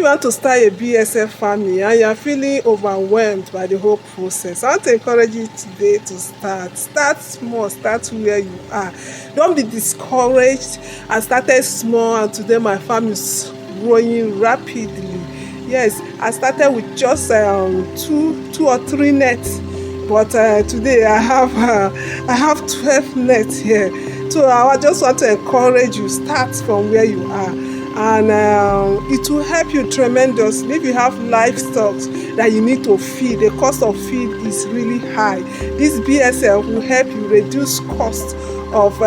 you want to start a BSF farming and you're feeling overwhelmed by the whole process, I want to encourage you today to start. Start small, start where you are. Don't be discouraged. I started small and today my farm is growing rapidly. Yes, I started with just two or three nets, but today I have 12 nets here. So I just want to encourage you, start from where you are. And it will help you tremendously. If you have livestock that you need to feed, the cost of feed is really high. This BSF will help you reduce cost of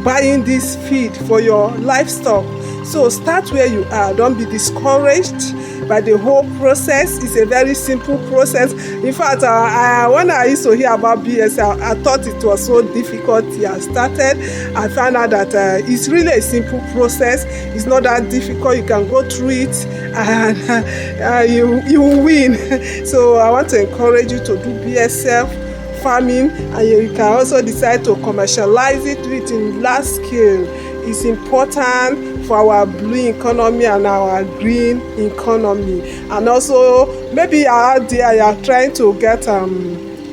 buying this feed for your livestock. So start where you are. Don't be discouraged by the whole process. It's a very simple process. In fact, when I used to hear about BSF, I thought it was so difficult. I started, I found out that it's really a simple process. It's not that difficult. You can go through it and you will win. So I want to encourage you to do BSF farming, and you can also decide to commercialize it, do it in large scale. It's important for our blue economy and our green economy. And also, maybe you're out there, you're trying to get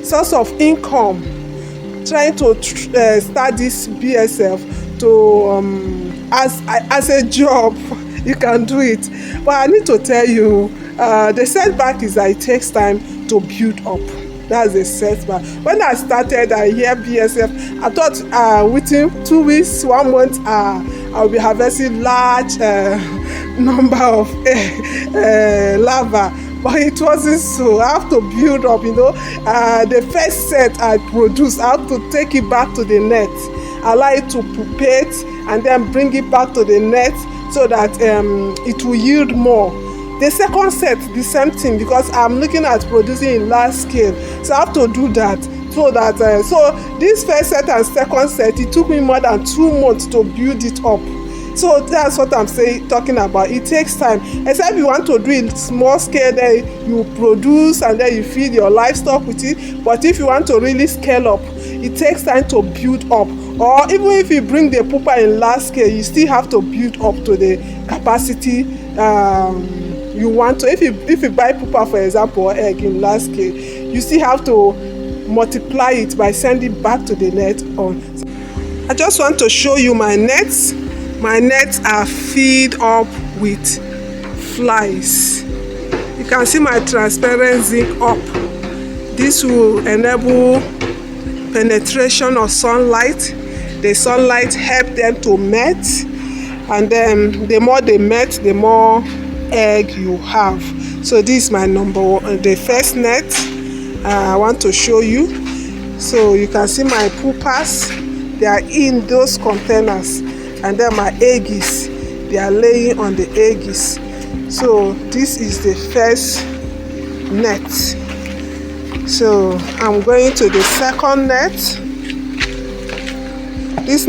source of income, trying to start this BSF to as a job. You can do it. But I need to tell you, the setback is that it takes time to build up. That's a setback. When I started, I hear BSF, I thought within 2 weeks, 1 month, I'll be harvesting large number of larvae. But it wasn't so. I have to build up, the first set I produce, I have to take it back to the net, allow it to pupate, and then bring it back to the net so that it will yield more. The second set, the same thing, because I'm looking at producing in large scale. So I have to do that. So this first set and second set, it took me more than 2 months to build it up. So that's what I'm talking about. It takes time. Except you want to do it small scale, then you produce and then you feed your livestock with it. But if you want to really scale up, it takes time to build up. Or even if you bring the pupa in large scale, you still have to build up to the capacity you want to. If you buy pupa, for example, or egg in large scale, you still have to multiply it by sending back to the net on. I just want to show you my nets. My nets are filled up with flies. You can see my transparent zinc up. This will enable penetration of sunlight. The sunlight help them to mate, and then the more they mate, the more egg you have. So this is my number one, the first net I want to show you. So you can see my pupas, they are in those containers, and then my eggs, they are laying on the eggs. So this is the first net. So I'm going to the second net. This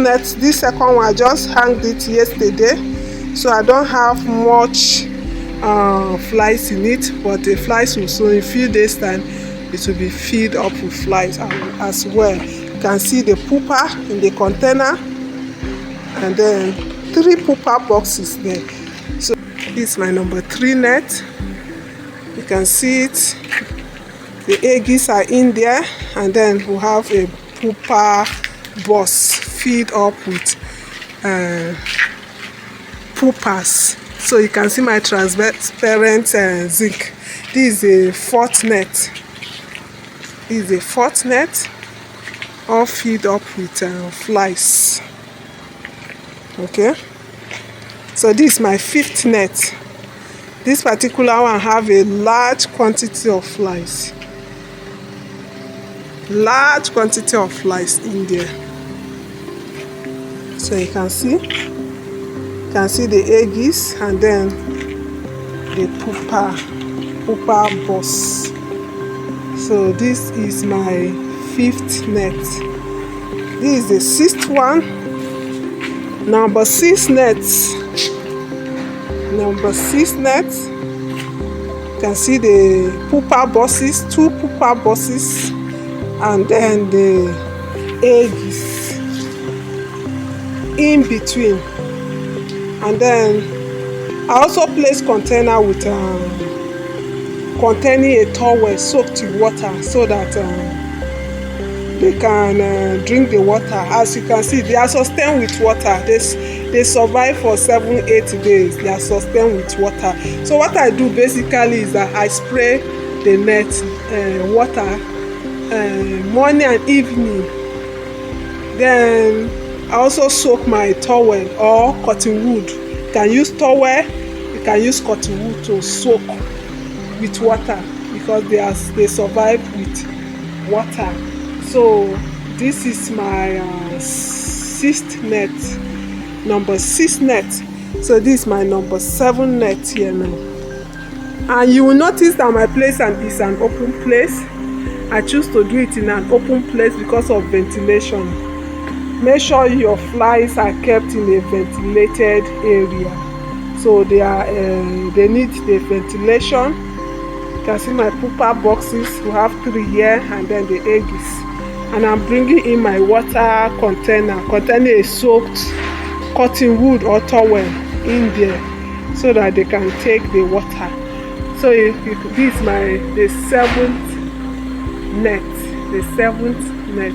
second one, I just hanged it yesterday, so I don't have much flies in it, but the flies will soon, in a few days time, it will be filled up with flies as well. You can see the pupa in the container, and then 3 pupa boxes there. So this is my number 3 net. You can see it. The eggs are in there, and then we have a pupa box filled up with pupas. So you can see my transparent zinc. This is a 4th net. This is a 4th net, all filled up with flies. Okay. So this is my 5th net. This particular one have a large quantity of flies. Large quantity of flies in there. So you can see the eggs, and then the pupa boss. So this is my 5th net. This is the 6th one. Number 6 net. Number 6 net. You can see the pupa bosses, 2 pupa bosses, and then the eggs in between. And then I also place container with containing a towel soaked in water so that they can drink the water. As you can see, they are sustained with water. They survive for 7-8 days. They are sustained with water. So what I do basically is that I spray the net water morning and evening. Then I also soak my towel or cotton wood. You can use towel, you can use cotton wood to soak with water because they survive with water. So this is my sixth net, number 6 net. So this is my number 7 net here now. And you will notice that my place is an open place. I choose to do it in an open place because of ventilation. Make sure your flies are kept in a ventilated area. So they need the ventilation. You can see my pupa boxes. We have 3 here and then the eggs. And I'm bringing in my water container containing a soaked cotton wood or towel in there so that they can take the water. So this is the 7th net, the 7th net.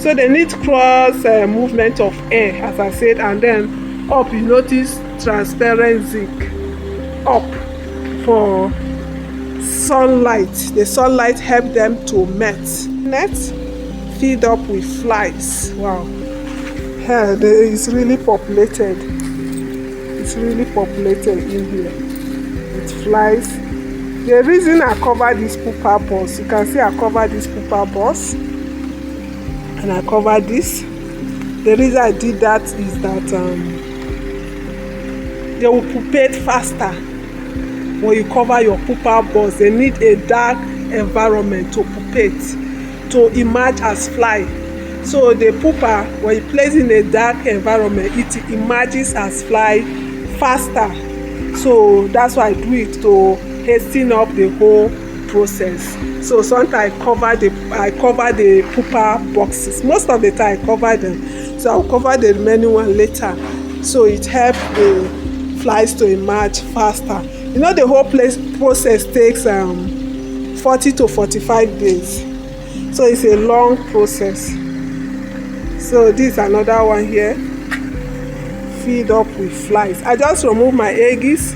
So they need cross movement of air, as I said, and then up you notice transparent zinc up for sunlight. The sunlight help them to melt. Net feed up with flies. Wow, it's really populated. It's really populated in here with flies. The reason I cover this pupa box, you can see I cover this pupa box and I cover this. The reason I did that is that they will pupate faster when you cover your pupa box. They need a dark environment to pupate, to emerge as fly. So the pupa, when you place in a dark environment, it emerges as fly faster. So that's why I do it, to hasten up the whole process. So sometimes I cover the pupa boxes. Most of the time I cover them. So I'll cover the remaining one later. So it helps the flies to emerge faster. You know, the whole process takes 40 to 45 days. So it's a long process. So this is another one here. Feed up with flies. I just remove my eggs.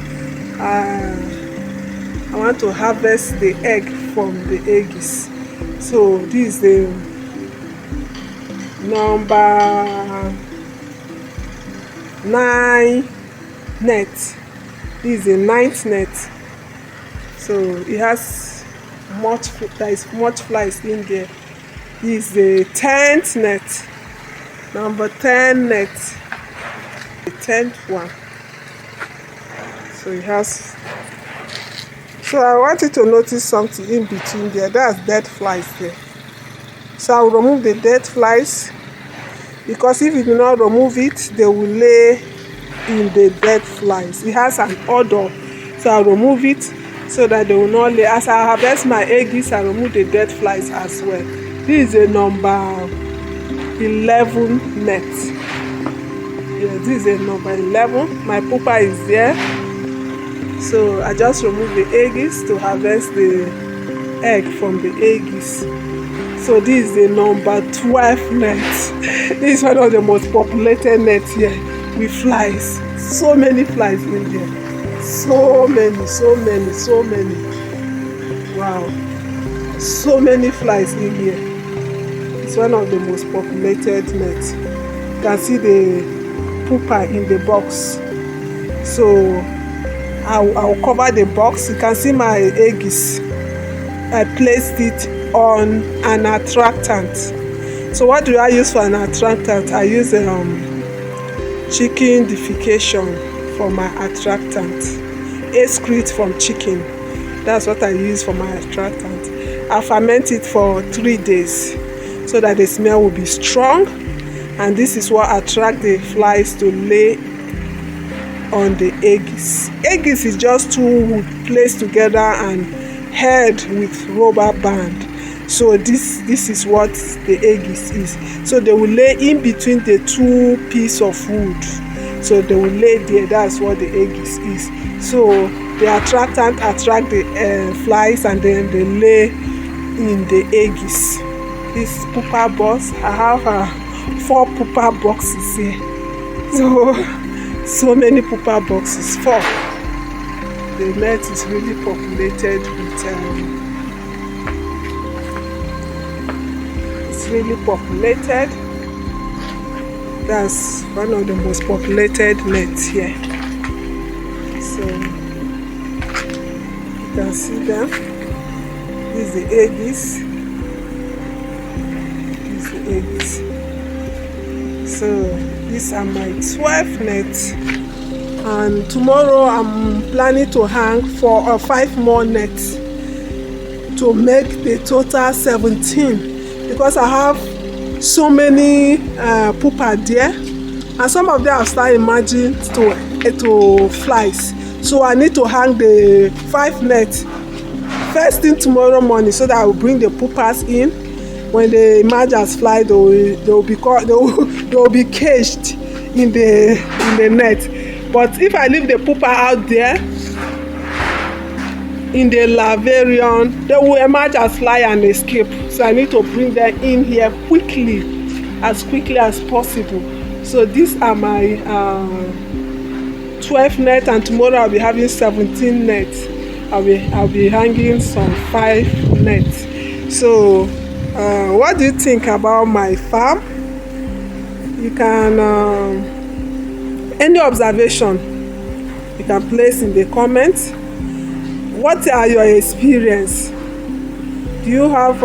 I want to harvest the egg from the eggs. So this is the number 9 net. This is the 9th net. So it has there is much flies in there. This is the 10th net. Number 10 net. The 10th one. So it has. So I want you to notice something in between there. That's dead flies there. So I'll remove the dead flies, because if you do not remove it, they will lay in the dead flies. It has an odor. So I'll remove it so that they will not lay. As I harvest my eggs, I remove the dead flies as well. This is a number 11 net. Yeah, this is a number 11. My pupa is there. So I just remove the eggs to harvest the egg from the eggs. So this is the number 12 net. This is one of the most populated nets here with flies. So many flies in there. So many. Wow. So many flies in here. It's one of the most populated nets. You can see the pupa in the box. So I'll cover the box. You can see my eggs. I placed it on an attractant. So what do I use for an attractant? I use chicken defecation for my attractant. Excrete from chicken. That's what I use for my attractant. I ferment it for 3 days so that the smell will be strong. And this is what attracts the flies to lay on the eggs. Eggs is just 2 wood placed together and held with rubber band. So this is what the eggs is. So they will lay in between the 2 pieces of wood. So they will lay there. That's what the eggs is. So the attractant attract the flies, and then they lay in the eggs. This pupa box, I have 4 pupa boxes here. So many pupa boxes, 4. The net is really populated with it's really populated. That's one of the most populated nets here. So you can see them. This is the eggs. This is the eggs. So these are my 12 nets. And tomorrow I'm planning to hang 4 or 5 more nets to make the total 17, because I have so many pupa there, and some of them have started emerging to flies. So I need to hang the 5 nets first thing tomorrow morning, so that I will bring the pupas in. When they emerge as fly, they will be caged in the net. But if I leave the pupa out there in the larvarium, they will emerge as fly and escape. So I need to bring them in here quickly as possible. So these are my 12 nets, and tomorrow I'll be having 17 nets. I'll be hanging some 5 nets. So what do you think about my farm? You can any observation you can place in the comments. What are your experience? Do you have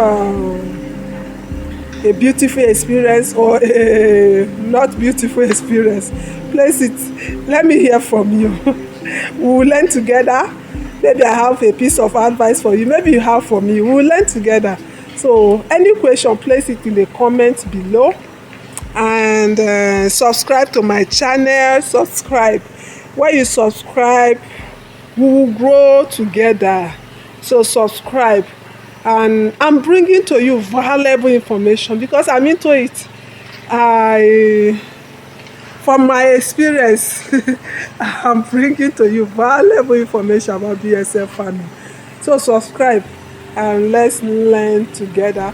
a beautiful experience or a not beautiful experience? Place it. Let me hear from you. We will learn together. Maybe I have a piece of advice for you. Maybe you have for me. We will learn together. So any question, place it in the comments below. And subscribe to my channel. Subscribe. When you subscribe, we will grow together. So subscribe. And I'm bringing to you valuable information because I'm into it. From my experience, I'm bringing to you valuable information about BSF farming. So subscribe and let's learn together.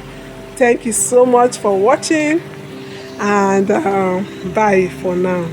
Thank you so much for watching. And bye for now.